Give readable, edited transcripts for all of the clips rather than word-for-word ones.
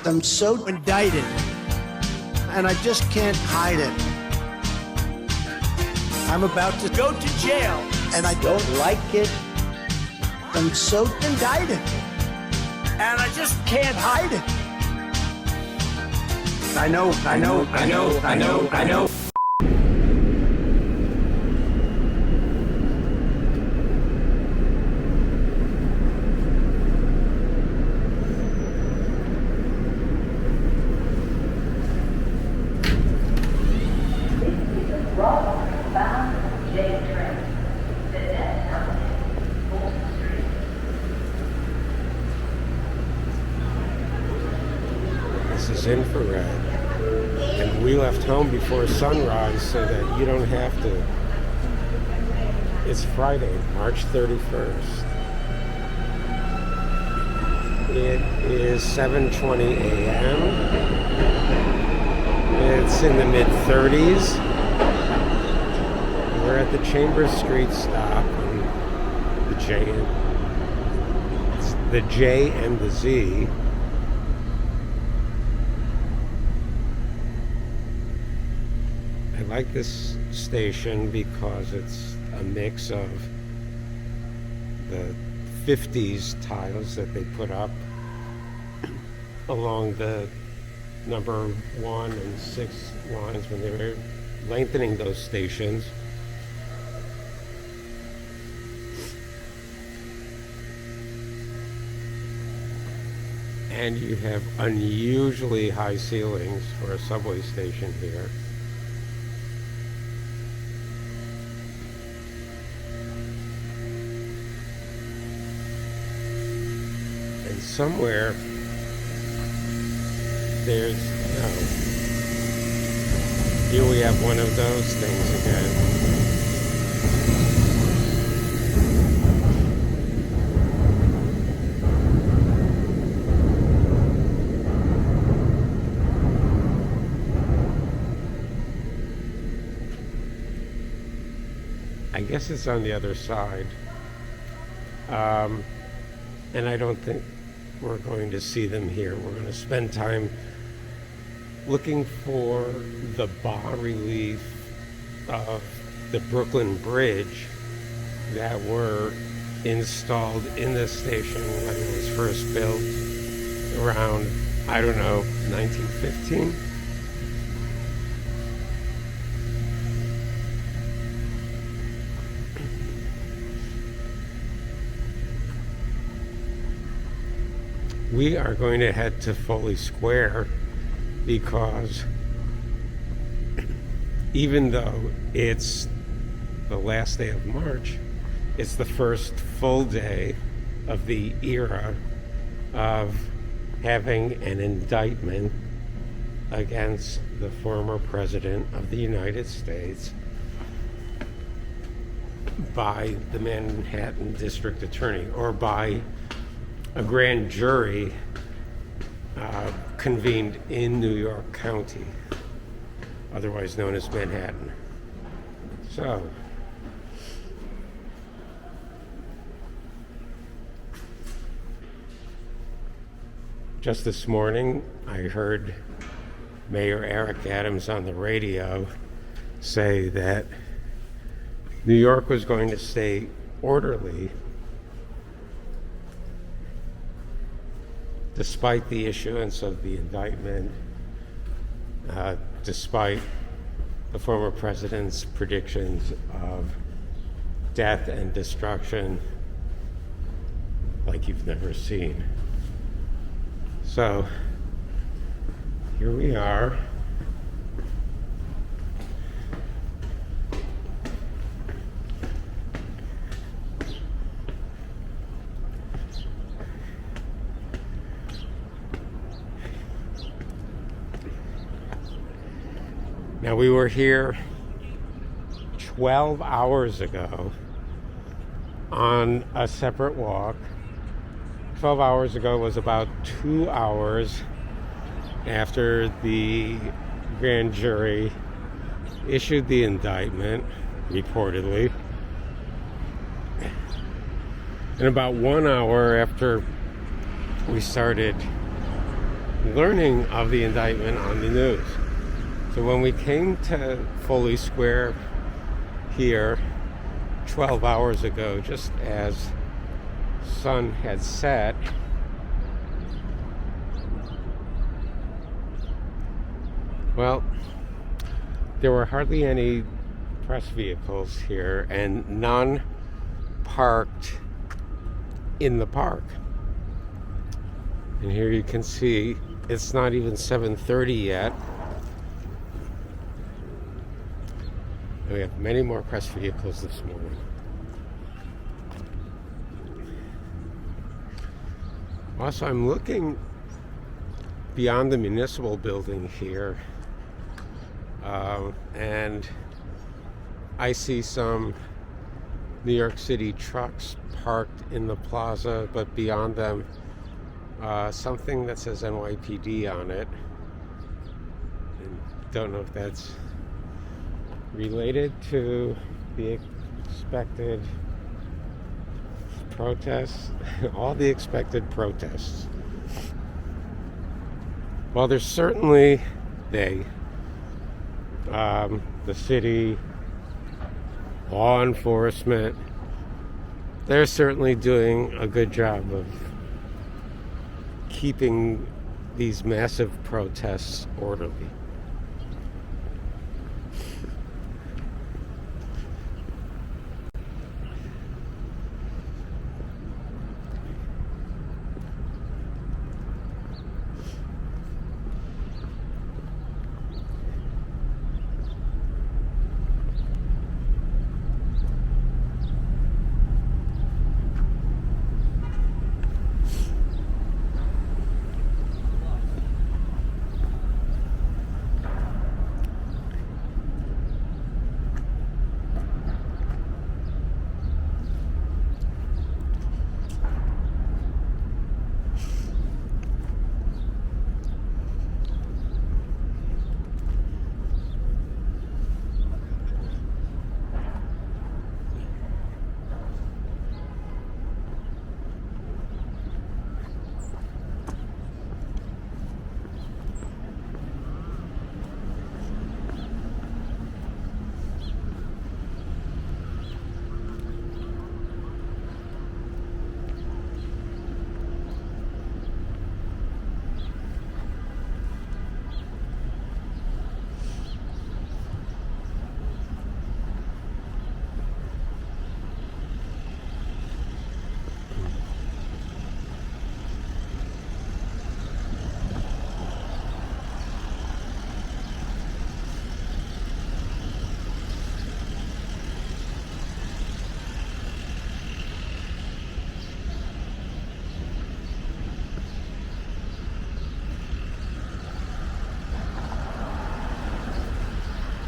I'm so indicted, and I just can't hide it. I'm about to go to jail, and I don't like it. I'm so indicted, and I just can't hide it. I know. This is infrared, and we left home before sunrise so that you don't have to. It's Friday, March 31st. It is 7:20 a.m. It's in the mid-30s. We're at the Chambers Street stop on the J and the Z. I like this station because it's a mix of the 50s tiles that they put up along the number 1 and 6 lines when they were lengthening those stations. And you have unusually high ceilings for a subway station here. And somewhere there's, here we have one of those things again. I guess it's on the other side. And I don't think we're going to see them here. We're going to spend time looking for the bas relief of the Brooklyn Bridge that were installed in this station when it was first built around, 1915. We are going to head to Foley Square because even though it's the last day of March, it's the first full day of the era of having an indictment against the former president of the United States by the Manhattan District Attorney, or by a grand jury convened in New York County, otherwise known as Manhattan. So, just this morning, I heard Mayor Eric Adams on the radio say that New York was going to stay orderly despite the issuance of the indictment, despite the former president's predictions of death and destruction like you've never seen. So, here we are. Now, we were here 12 hours ago on a separate walk. 12 hours ago was about 2 hours after the grand jury issued the indictment, reportedly. And about 1 hour after we started learning of the indictment on the news. So when we came to Foley Square here 12 hours ago, just as sun had set, well, there were hardly any press vehicles here and none parked in the park. And here you can see it's not even 7:30 yet. And we have many more press vehicles this morning. Also, I'm looking beyond the municipal building here, and I see some New York City trucks parked in the plaza, but beyond them, something that says NYPD on it. And don't know if that's related to the expected protests, all the expected protests. Well, there's certainly the city, law enforcement, they're certainly doing a good job of keeping these massive protests orderly.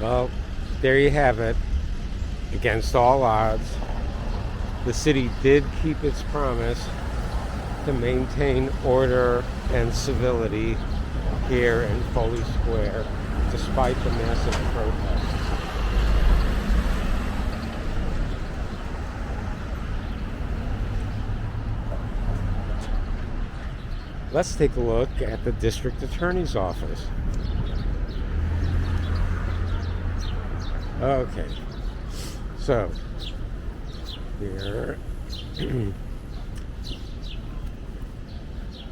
Well, there you have it. Against all odds, the city did keep its promise to maintain order and civility here in Foley Square, despite the massive protests. Let's take a look at the district attorney's office. Okay, so here, I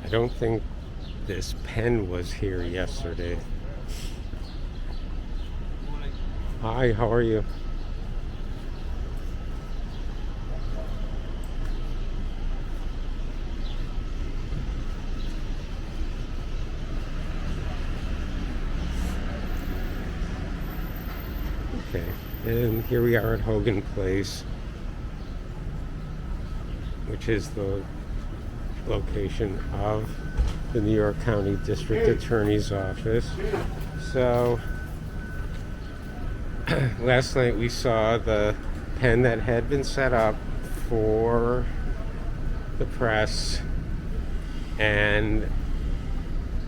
don't think this pen was here yesterday. Hi, how are you? Okay, and here we are at Hogan Place, which is the location of the New York County District Attorney's Office. So, last night we saw the pen that had been set up for the press, and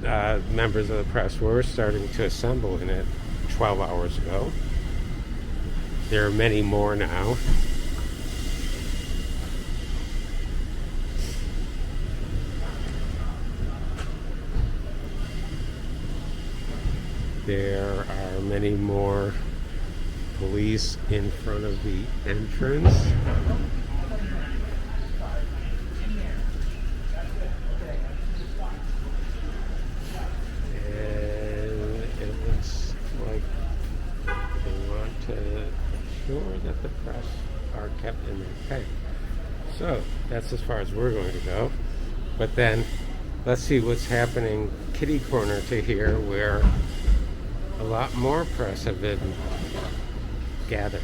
members of the press were starting to assemble in it 12 hours ago. There are many more now. There are many more police in front of the entrance. And it looks like they want to ensure that the press are kept in their pay. So that's as far as we're going to go. But then let's see what's happening kitty corner to here, where a lot more press have been gathered.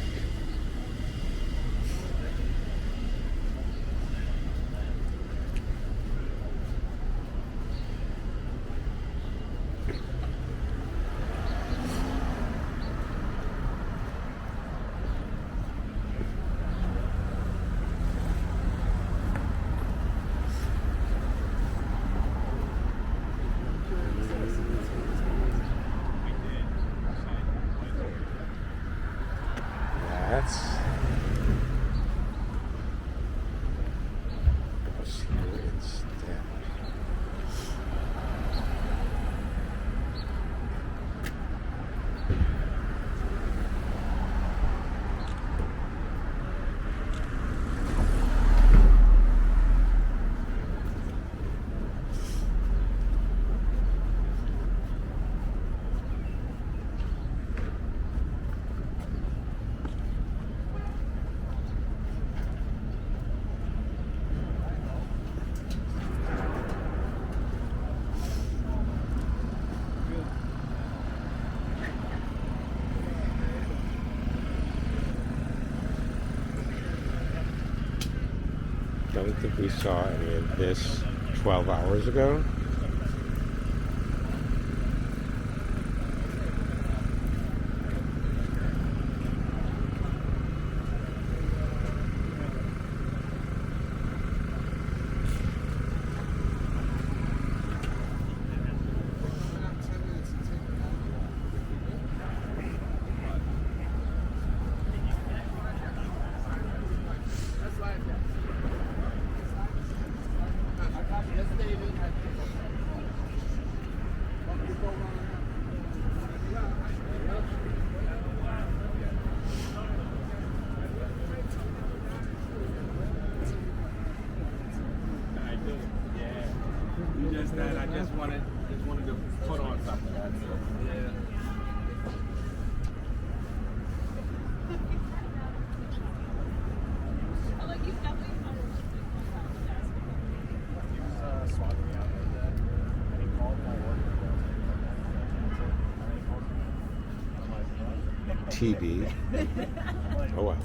That's what's here instead. Don't think we saw any of this 12 hours ago. I just wanted to put on something. That's it. Yeah. TB. Oh wow.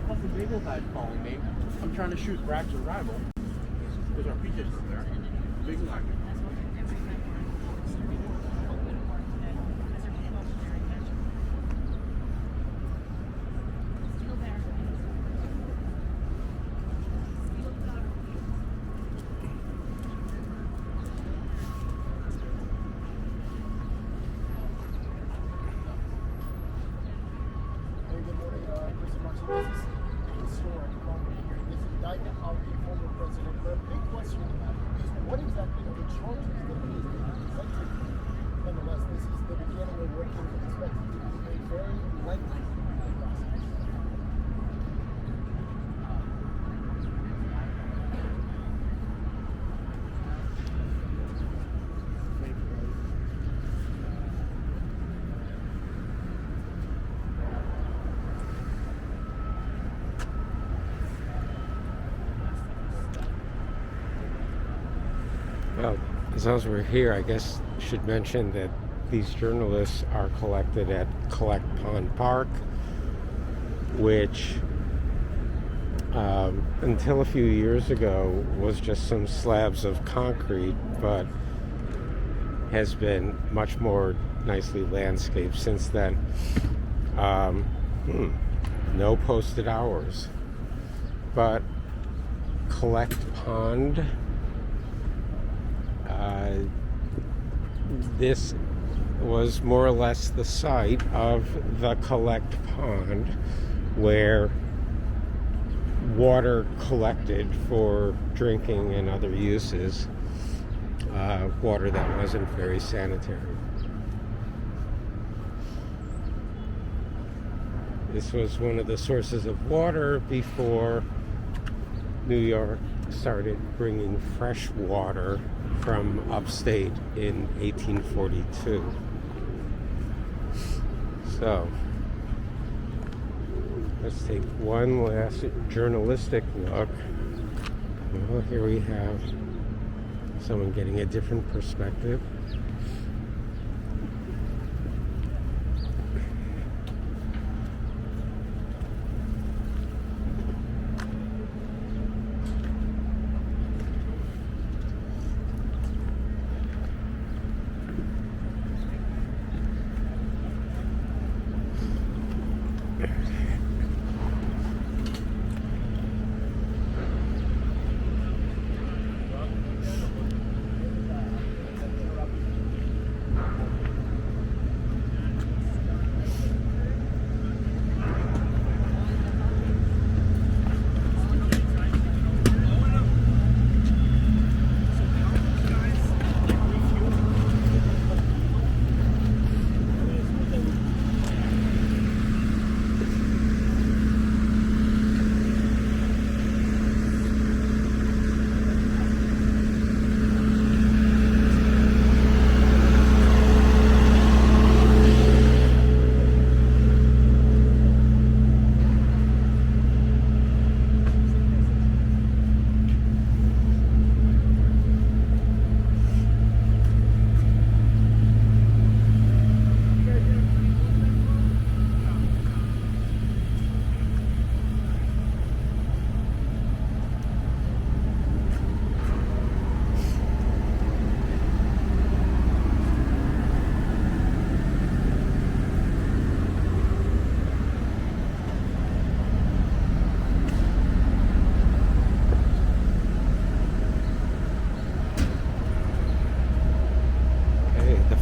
The bagel guy's calling me. I'm trying to shoot Bragg's arrival. There's our pizza still there. Bagel guy. What exactly are the charges that he is presented? Nonetheless, this is the beginning of what is expected to be a very lengthy process. Well, as long as we're here, I guess I should mention that these journalists are collected at Collect Pond Park, which until a few years ago was just some slabs of concrete, but has been much more nicely landscaped since then. No posted hours, but Collect Pond, this was more or less the site of the collect pond where water collected for drinking and other uses, water that wasn't very sanitary. This was one of the sources of water before New York started bringing fresh water from upstate in 1842. So, let's take one last journalistic look. Well, here we have someone getting a different perspective.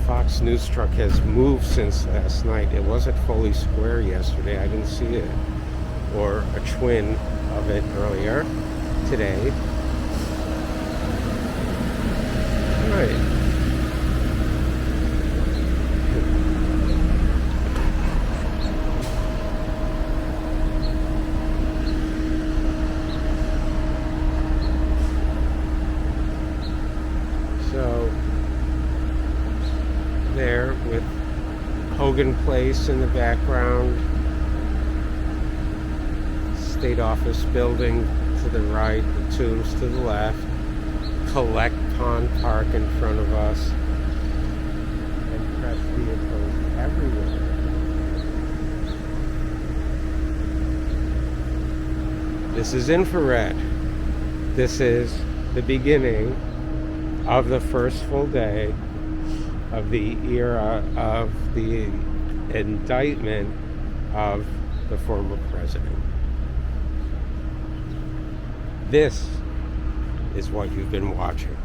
Fox News truck has moved since last night. It wasn't fully square yesterday. I didn't see it, or a twin of it earlier today. All right. So there with Hogan Place in the background, State Office building to the right, the Tombs to the left, Collect Pond Park in front of us, and press vehicles everywhere. This is infrared. This is the beginning of the first full day of the era of the indictment of the former president. This is what you've been watching.